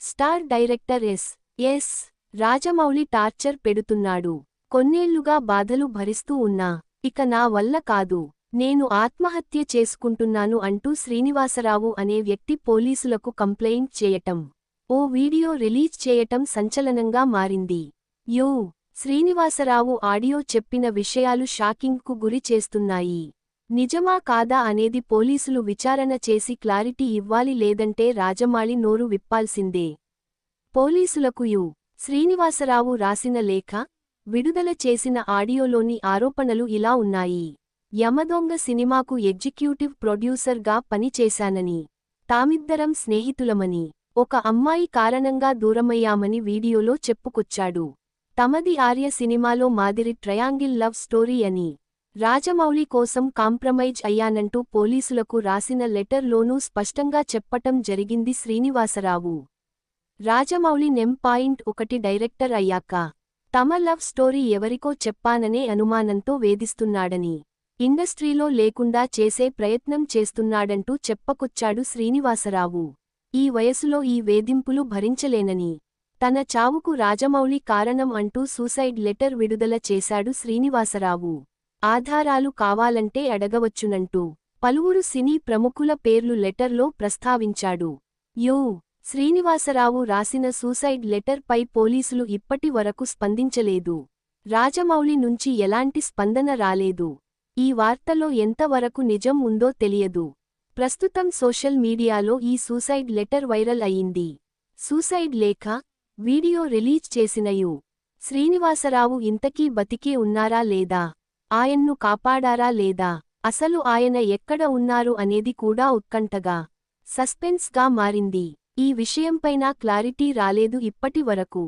Star director S Rajamouli torture పెడుతున్నాడు. కొన్నేళ్లుగా బాధలు భరిస్తూ ఉన్నా ఇక నా వల్ల కాదు, నేను ఆత్మహత్య చేసుకుంటున్నాను అంటూ శ్రీనివాసరావు అనే వ్యక్తి పోలీసులకు కంప్లైంట్ చేయటం, ఓ వీడియో రిలీజ్ చేయటం సంచలనంగా మారింది. శ్రీనివాసరావు ఆడియో చెప్పిన విషయాలు షాకింగ్కు గురి చేస్తున్నాయి. నిజమా కాదా అనేది పోలీసులు విచారణ చేసి క్లారిటీ ఇవ్వాలి, లేదంటే రాజమౌళి నోరు విప్పాల్సిందే. పోలీసులకు శ్రీనివాసరావు రాసిన లేఖ, విడుదల చేసిన ఆడియోలోని ఆరోపణలు ఇలా ఉన్నాయి. యమదొంగ సినిమాకు ఎగ్జిక్యూటివ్ ప్రొడ్యూసర్గా పనిచేశానని, తామిద్దరం స్నేహితులమని, ఒక అమ్మాయి కారణంగా దూరమయ్యామని వీడియోలో చెప్పుకొచ్చాడు. తమది ఆర్య సినిమాలో మాదిరి ట్రయాంగిల్ లవ్ స్టోరీ అని, రాజమౌళి కోసం కాంప్రమైజ్ అయ్యానంటూ పోలీసులకు రాసిన లెటర్లోనూ స్పష్టంగా చెప్పటం జరిగింది. శ్రీనివాసరావు రాజమౌళి .1 డైరెక్టర్ అయ్యాక తమ లవ్ స్టోరీ ఎవరికో చెప్పాననే అనుమానంతో వేధిస్తున్నాడని, ఇండస్ట్రీలో లేకుండా చేసే ప్రయత్నం చేస్తున్నాడంటూ చెప్పుకొచ్చాడు శ్రీనివాసరావు. ఈ వయసులో ఈ వేధింపులు భరించలేనని, తన చావుకు రాజమౌళి కారణం అంటూ సూసైడ్ లెటర్ విడుదల చేశాడు శ్రీనివాసరావు. ఆధారాలు కావాలంటే అడగవచ్చునంటూ పలువురు సినీ ప్రముఖుల పేర్లు లెటర్లో ప్రస్తావించాడు. శ్రీనివాసరావు రాసిన సూసైడ్ లెటర్ పై పోలీసులు ఇప్పటి వరకు స్పందించలేదు. రాజమౌళి నుంచి ఎలాంటి స్పందన రాలేదు. ఈ వార్తలో ఎంతవరకు నిజం ఉందో తెలియదు. ప్రస్తుతం సోషల్ మీడియాలో ఈ సూసైడ్ లెటర్ వైరల్ అయింది. సూసైడ్ లేఖ, వీడియో రిలీజ్ చేసిన శ్రీనివాసరావు ఇంతకీ బతికే ఉన్నారా లేదా, ఆయన్ను కాపాడారా లేదా, అసలు ఆయన ఎక్కడ ఉన్నారు అనేది కూడా ఉత్కంఠగా, సస్పెన్స్ గా మారింది. ఈ విషయంపైనా క్లారిటీ రాలేదు ఇప్పటి వరకు.